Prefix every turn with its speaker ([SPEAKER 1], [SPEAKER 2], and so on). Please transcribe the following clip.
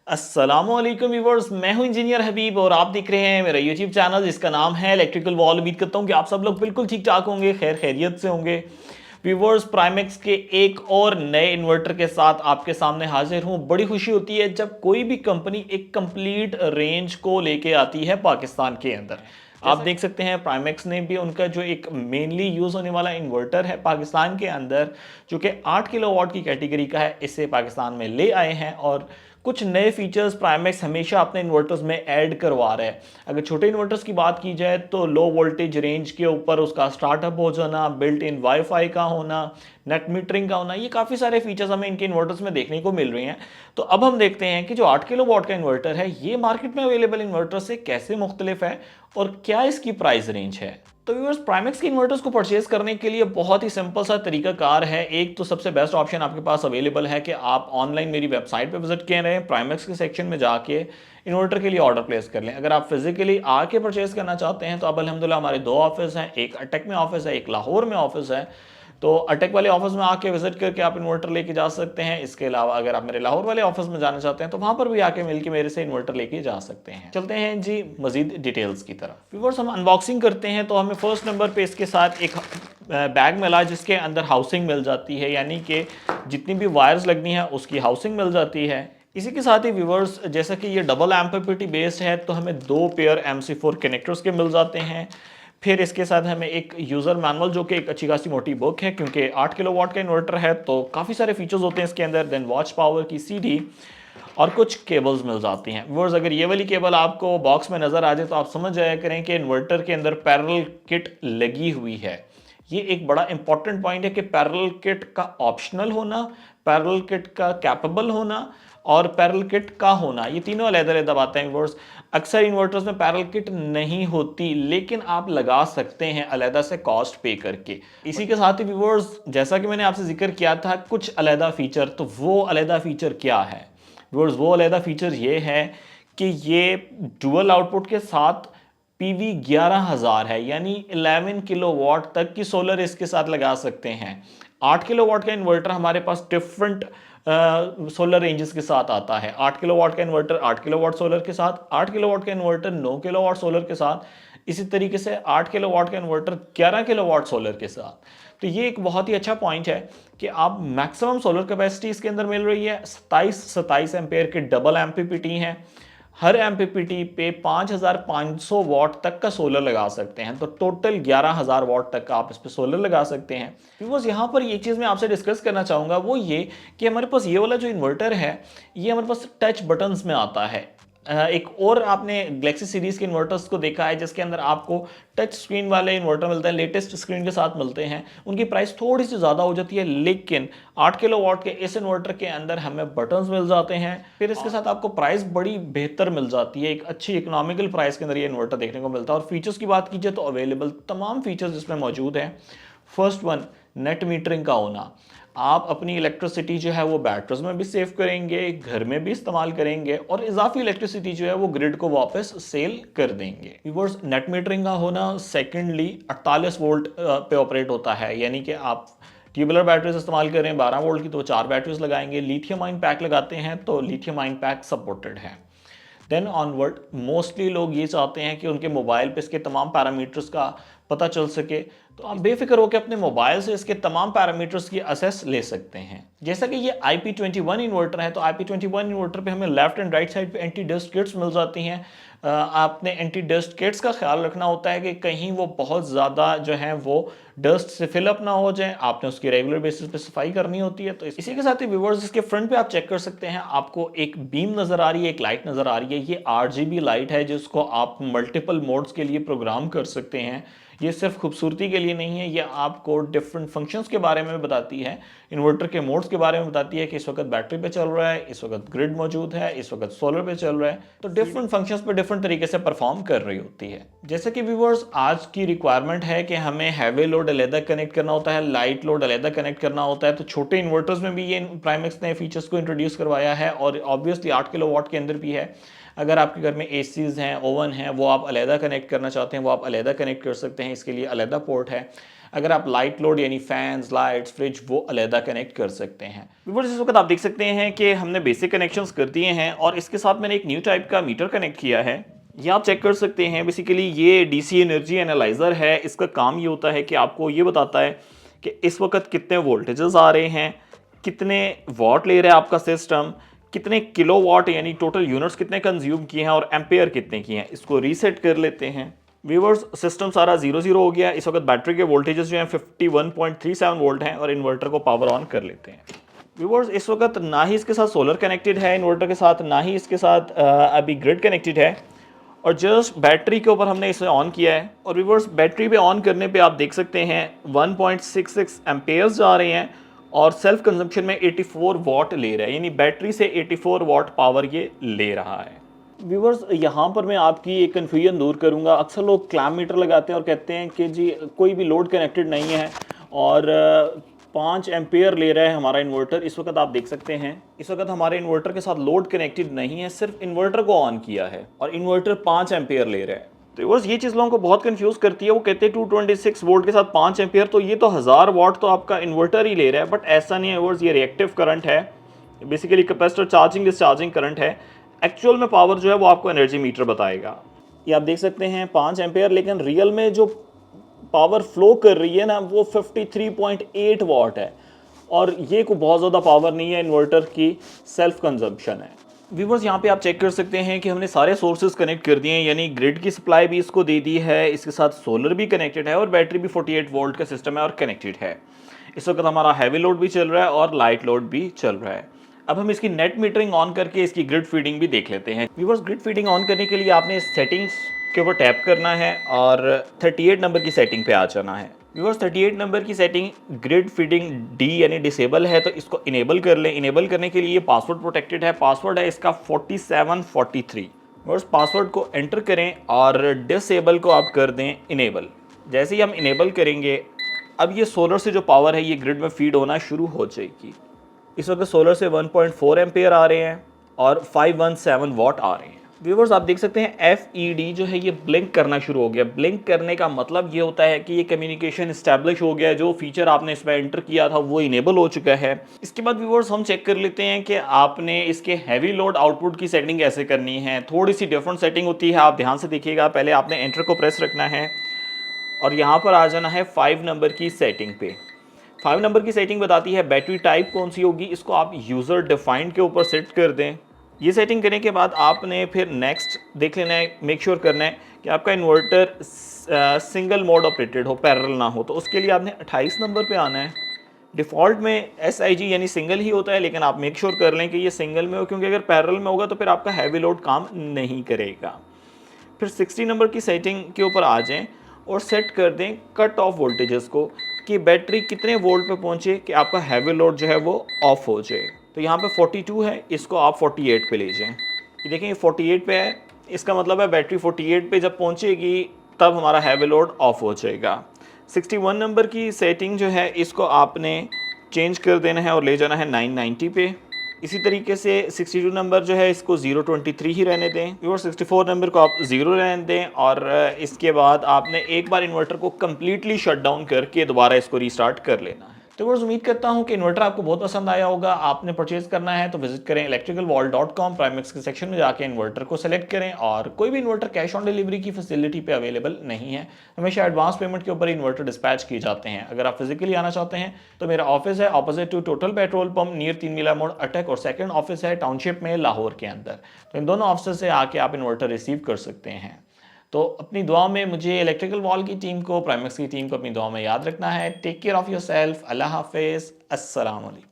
[SPEAKER 1] अस्सलामुअलैकुम व्यूवर्स, मैं हूं इंजीनियर हबीब और आप देख रहे हैं मेरा यूट्यूब चैनल जिसका नाम है इलेक्ट्रिकल वॉल। उम्मीद करता हूं कि आप सब लोग बिल्कुल ठीक ठाक होंगे, खैर खैरियत से होंगे। व्यूवर्स, प्राइमेक्स के एक और नए इन्वर्टर के साथ आपके सामने हाजिर हूं। बड़ी खुशी होती है जब कोई भी कंपनी एक कंप्लीट रेंज को लेके आती है पाकिस्तान के अंदर। आप देख सकते हैं प्राइमेक्स ने भी उनका जो एक मेनली यूज़ होने वाला इन्वर्टर है पाकिस्तान के अंदर, जो कि 8 किलोवाट की कैटेगरी का है, इसे पाकिस्तान में ले आए हैं। और कुछ नए फीचर्स प्राइमेक्स हमेशा अपने इन्वर्टर्स में ऐड करवा रहा है। अगर छोटे इन्वर्टर्स की बात की जाए तो लो वोल्टेज रेंज के ऊपर उसका स्टार्टअप हो जाना, बिल्ट इन वाईफाई का होना, नेट मीटरिंग का होना, ये काफ़ी सारे फीचर्स हमें इनके इन्वर्टर्स में देखने को मिल रहे हैं। तो अब हम देखते हैं कि जो 8 किलो वॉट का इन्वर्टर है ये मार्केट में अवेलेबल इन्वर्टर से कैसे मुख्तलिफ है और क्या इसकी प्राइस रेंज है। तो व्यूअर्स, प्राइमेक्स के इन्वर्टर्स को परचेज करने के लिए बहुत ही सिंपल सा तरीका कार है। एक तो सबसे बेस्ट ऑप्शन आपके पास अवेलेबल है कि आप ऑनलाइन मेरी वेबसाइट पे विजिट कर रहे हैं, प्राइमेक्स के सेक्शन में जाके इन्वर्टर के लिए ऑर्डर प्लेस कर लें। अगर आप फिजिकली आके परचेज करना चाहते हैं तो अब अल्हम्दुलिल्लाह हमारे दो ऑफिस हैं, एक अटक में ऑफिस है, एक लाहौर में ऑफिस है। तो अटक वाले ऑफिस में आके विजिट करके आप इन्वर्टर लेके जा सकते हैं। इसके अलावा अगर आप मेरे लाहौर वाले ऑफिस में जाना चाहते हैं तो वहां पर भी आके मिलके मेरे से इन्वर्टर लेके जा सकते हैं। चलते हैं जी मजीद डिटेल्स की तरफ। व्यूअर्स, हम अनबॉक्सिंग करते हैं तो हमें फर्स्ट नंबर पे इसके साथ एक बैग मिला जिसके अंदर हाउसिंग मिल जाती है, यानी कि जितनी भी वायर्स लगनी है उसकी हाउसिंग मिल जाती है। इसी के साथ ही व्यूअर्स, जैसा कि ये डबल एम्पीपीटी बेस्ड है तो हमें दो पेयर MC4 कनेक्टर्स के मिल जाते हैं। फिर इसके साथ हमें एक यूज़र मैनुअल, जो कि एक अच्छी खासी मोटी बुक है क्योंकि 8 किलोवाट का इन्वर्टर है तो काफ़ी सारे फीचर्स होते हैं इसके अंदर। देन वॉच पावर की CD और कुछ केबल्स मिल जाती हैं। व्यूअर्स, अगर ये वाली केबल आपको बॉक्स में नज़र आ जाए तो आप समझ जाया करें कि इन्वर्टर के अंदर पैरेलल किट लगी हुई है। ये एक बड़ा इंपॉर्टेंट पॉइंट है कि पैरेलल किट का ऑप्शनल होना, पैरेलल किट का कैपेबल होना और पैरेलल किट का होना, ये तीनों अलग-अलग बातें हैं व्यूअर्स। अक्सर इन्वर्टर्स में पैरेलल किट नहीं होती, लेकिन आप लगा सकते हैं अलहदा से कॉस्ट पे करके। इसी के साथ ही व्यूअर्स, जैसा कि मैंने आपसे जिक्र किया था कुछ अलहदा फीचर, तो वो अलहदा फीचर क्या है व्यूअर्स? वो अलहदा फीचर ये है कि ये डुअल आउटपुट के साथ PV 11000 है, यानी 11 किलोवाट तक की सोलर इसके साथ लगा सकते हैं। 8 किलोवाट का इन्वर्टर हमारे पास डिफरेंट सोलर रेंजेस के साथ आता है। 8 किलोवाट का इन्वर्टर 8 किलोवाट सोलर के साथ, 8 किलोवाट का इन्वर्टर 9 किलोवाट सोलर के साथ, इसी तरीके से 8 किलोवाट का इन्वर्टर 11 किलोवाट सोलर के साथ। तो ये एक बहुत ही अच्छा पॉइंट है कि आप मैक्सिमम सोलर कैपेसिटी इसके अंदर मिल रही है। 27 एम्पेयर के डबल एमपीपीटी हैं। हर एमपीपीटी पे 5500 वाट तक का सोलर लगा सकते हैं, तो टोटल 11000 वाट तक का आप इस पे सोलर लगा सकते हैं। व्यूअर्स, यहाँ पर ये चीज़ मैं आपसे डिस्कस करना चाहूँगा वो ये कि हमारे पास ये वाला जो इन्वर्टर है ये हमारे पास टच बटन्स में आता है। एक और आपने गैलेक्सी सीरीज के इन्वर्टर्स को देखा है जिसके अंदर आपको टच स्क्रीन वाले इन्वर्टर मिलते हैं, लेटेस्ट स्क्रीन के साथ मिलते हैं। उनकी प्राइस थोड़ी सी ज़्यादा हो जाती है, लेकिन 8 किलोवाट के इस इन्वर्टर के अंदर हमें बटन्स मिल जाते हैं। फिर इसके साथ आपको प्राइस बड़ी बेहतर मिल जाती है, एक अच्छी इकोनॉमिकल प्राइस के अंदर ये इन्वर्टर देखने को मिलता है। और फीचर्स की बात कीजिए तो अवेलेबल तमाम फीचर्स इसमें मौजूद हैं। फर्स्ट वन, नेट मीटरिंग का होना। आप अपनी इलेक्ट्रिसिटी जो है वो बैटरीज में भी सेव करेंगे, घर में भी इस्तेमाल करेंगे और इजाफी इलेक्ट्रिसिटी जो है वो ग्रिड को वापस सेल कर देंगे। व्यूअर्स, नेट मीटरिंग का होना सेकेंडली 48 वोल्ट पे ऑपरेट होता है, यानी कि आप ट्यूबुलर बैटरीज इस्तेमाल करें 12 वोल्ट की तो 4 बैटरीज लगाएंगे, लिथियम आयन पैक लगाते हैं तो लिथियम आयन पैक सपोर्टेड है। देन ऑनवर्ड मोस्टली लोग ये चाहते हैं कि उनके मोबाइल पे इसके तमाम पैरामीटर्स का पता चल सके, तो आप बेफिक्र होकर अपने मोबाइल से इसके तमाम पैरामीटर्स की असेस ले सकते हैं। जैसा कि ये IP21 इन्वर्टर है तो IP21 इन्वर्टर पे हमें लेफ्ट एंड राइट साइड पे एंटी डस्ट किट्स मिल जाती हैं। आपने एंटी डस्ट किट्स का ख्याल रखना होता है कि कहीं वो बहुत ज़्यादा जो है वो डस्ट से फिलअप ना हो जाए, आपने उसकी रेगुलर बेसिस पे सफाई करनी होती है। तो इसी के साथ ही व्यूअर्स, इसके फ्रंट पे आप चेक कर सकते हैं, आपको एक बीम नज़र आ रही है, एक लाइट नज़र आ रही है। ये RGB लाइट है जिसको आप मल्टीपल मोड्स के लिए प्रोग्राम कर सकते हैं। ये सिर्फ खूबसूरती के लिए नहीं है, ये आपको डिफरेंट फंक्शंस के बारे में बताती है, इन्वर्टर के मोड्स के बारे में बताती है कि इस वक्त बैटरी पे चल रहा है, इस वक्त ग्रिड मौजूद है, इस वक्त सोलर पे चल रहा है। तो डिफरेंट फंक्शंस पे डिफरेंट तरीके से परफॉर्म कर रही होती है। जैसे कि व्यूअर्स, आज की रिक्वायरमेंट है कि हमें हैवी लोड अलहदा कनेक्ट करना होता है, लाइट लोड अलहदा कनेक्ट करना होता है, तो छोटे इन्वर्टर्स में भी ये प्राइमेक्स ने फीचर्स को इंट्रोड्यूस करवाया है और ऑब्वियसली 8 किलोवाट के अंदर भी है। अगर आपके घर में ACs हैं, ओवन हैं, वो आप अलहदा कनेक्ट करना चाहते हैं वो आप अलहदा कनेक्ट कर सकते हैं, इसके लिए अलहदा पोर्ट है। अगर आप लाइट लोड यानी फैंस, लाइट्स, फ्रिज वो अलहदा कनेक्ट कर सकते हैं। व्यूअर्स इस वक्त आप देख सकते हैं कि हमने बेसिक कनेक्शंस कर दिए हैं और इसके साथ मैंने एक न्यू टाइप का मीटर कनेक्ट किया है। ये आप चेक कर सकते हैं। बेसिकली ये डीसी एनर्जी एनालाइजर है। इसका काम ये होता है कि आपको ये बताता है कि इस वक्त कितने वोल्टेजेस आ रहे हैं, कितने वॉट ले रहा है आपका सिस्टम, कितने किलोवाट यानी टोटल यूनिट्स कितने कंज्यूम किए हैं और एम्पेयर कितने किए हैं। इसको रीसेट कर लेते हैं। व्यूअर्स सिस्टम सारा 0-0 हो गया। इस वक्त बैटरी के वोल्टेजेस जो हैं 51.37 वोल्ट हैं और इन्वर्टर को पावर ऑन कर लेते हैं। व्यूअर्स इस वक्त ना ही इसके साथ सोलर कनेक्टेड है इन्वर्टर के साथ, ना ही इसके साथ अभी ग्रिड कनेक्टेड है और जस्ट बैटरी के ऊपर हमने इसे ऑन किया है। और व्यूअर्स बैटरी पे ऑन करने पे आप देख सकते हैं 1.66 एम्पेयर्स जा रहे हैं और सेल्फ कंजम्पशन में 84 वॉट ले रहा है, यानी बैटरी से 84 वॉट पावर ये ले रहा है। व्यूअर्स यहाँ पर मैं आपकी एक कन्फ्यूजन दूर करूँगा। अक्सर लोग क्लैम्प मीटर लगाते हैं और कहते हैं कि जी कोई भी लोड कनेक्टेड नहीं है और 5 एम्पेयर ले रहा है हमारा इन्वर्टर। इस वक्त आप देख सकते हैं इस वक्त हमारे इन्वर्टर के साथ लोड कनेक्टेड नहीं है, सिर्फ इन्वर्टर को ऑन किया है और इन्वर्टर 5 एम्पेयर ले रहा है। तो व्यूअर्स ये चीज़ लोगों को बहुत कंफ्यूज करती है। वो कहते हैं 226 वोल्ट के साथ 5 एम्पेयर, तो ये तो 1000 वाट तो आपका इन्वर्टर ही ले रहा है। बट ऐसा नहीं है व्यूअर्स, ये रिएक्टिव करंट है, basically capacitor charging discharging current है। एक्चुअल में पावर जो है वो आपको एनर्जी मीटर बताएगा। ये आप देख सकते हैं 5 एम्पेयर, लेकिन रियल में जो पावर फ्लो कर रही है ना वो 53.8 वाट है और ये कोई बहुत ज़्यादा पावर नहीं है, इन्वर्टर की सेल्फ कंजम्पशन है। व्यूवर्स यहाँ पे आप चेक कर सकते हैं कि हमने सारे सोर्सेज कनेक्ट कर दिए हैं, यानी ग्रिड की सप्लाई भी इसको दे दी है, इसके साथ सोलर भी कनेक्टेड है और बैटरी भी 48 वोल्ट का सिस्टम है और कनेक्टेड है। इस वक्त हमारा हैवी लोड भी चल रहा है और लाइट लोड भी चल रहा है। अब हम इसकी नेट मीटरिंग ऑन करके इसकी ग्रिड फीडिंग भी देख लेते हैं। व्यूवर्स ग्रिड फीडिंग ऑन करने के लिए आपने सेटिंग्स के ऊपर टैप करना है और 38 नंबर की सेटिंग पे आ जाना है। व्यूअर्स 38 नंबर की सेटिंग ग्रिड फीडिंग डी यानी डिसेबल है, तो इसको इनेबल कर लें। इनेबल करने के लिए पासवर्ड प्रोटेक्टेड है, पासवर्ड है इसका 4743। व्यूअर्स पासवर्ड को एंटर करें और डिसेबल को आप कर दें इनेबल। जैसे ही हम इनेबल करेंगे अब ये सोलर से जो पावर है ये ग्रिड में फीड होना शुरू हो जाएगी। इस वक्त सोलर से 1.4 एम्पेयर आ रहे हैं और 517 वॉट आ रहे हैं। व्यूवर्स आप देख सकते हैं FED जो है ये ब्लिंक करना शुरू हो गया। ब्लिंक करने का मतलब ये होता है कि ये कम्युनिकेशन इस्टेब्लिश हो गया, जो फीचर आपने इसमें एंटर किया था वो इनेबल हो चुका है। इसके बाद व्यूवर्स हम चेक कर लेते हैं कि आपने इसके हैवी लोड आउटपुट की सेटिंग कैसे करनी है। थोड़ी सी डिफरेंट सेटिंग होती है, आप ध्यान से देखिएगा। पहले आपने एंटर को प्रेस रखना है और यहाँ पर आ जाना है 5 नंबर की सेटिंग पे। 5 नंबर की सेटिंग बताती है बैटरी टाइप कौन सी होगी, इसको आप यूज़र डिफाइंड के ऊपर सेट कर दें। ये सेटिंग करने के बाद आपने फिर नेक्स्ट देख लेना है, मेक श्योर करना है कि आपका इन्वर्टर सिंगल मोड ऑपरेटेड हो, पैरेलल ना हो। तो उसके लिए आपने 28 नंबर पे आना है। डिफ़ॉल्ट में SIG यानी सिंगल ही होता है, लेकिन आप मेक श्योर कर लें कि ये सिंगल में हो, क्योंकि अगर पैरेलल में होगा तो फिर आपका हैवी लोड काम नहीं करेगा। फिर 60 नंबर की सेटिंग के ऊपर आ जाएं और सेट कर दें कट ऑफ वोल्टेजेस को, कि बैटरी कितने वोल्ट पे पहुंचे कि आपका हैवी लोड जो है वो ऑफ हो जाए। तो यहाँ पे 42 है, इसको आप 48 पे ले जाएं। ये देखें ये 48 पे है, इसका मतलब है बैटरी 48 पे जब पहुंचेगी तब हमारा हैवी लोड ऑफ हो जाएगा। 61 नंबर की सेटिंग जो है इसको आपने चेंज कर देना है और ले जाना है 990 पे। इसी तरीके से 62 नंबर जो है इसको 023 ही रहने दें और 64 नंबर को आप 0 रहने दें और इसके बाद आपने एक बार इन्वर्टर को कम्प्लीटली शट डाउन करके दोबारा इसको रीस्टार्ट कर लेना है। तो बस उम्मीद करता हूं कि इन्वर्टर आपको बहुत पसंद आया होगा। आपने परचेज करना है तो विजिट करें electricalwall.com, प्राइमेक्स के सेक्शन में जाके इन्वर्टर को सेलेक्ट करें। और कोई भी इन्वर्टर कैश ऑन डिलीवरी की फैसिलिटी पे अवेलेबल नहीं है, हमेशा एडवांस पेमेंट के ऊपर इन्वर्टर डिस्पैच किए जाते हैं। अगर आप फिजिकली आना चाहते हैं तो मेरा ऑफिस है opposite to Total petrol pump near 3 मीला मोड़ अटक, और सेकंड ऑफिस है टाउनशिप में लाहौर के अंदर। तो इन दोनों ऑफिस से आके आप इन्वर्टर रिसीव कर सकते हैं। तो अपनी दुआ में मुझे इलेक्ट्रिकल वॉल की टीम को, प्राइमेक्स की टीम को अपनी दुआ में याद रखना है। Take care of yourself. अल्लाह हाफिज़। अस्सलाम वालेकुम।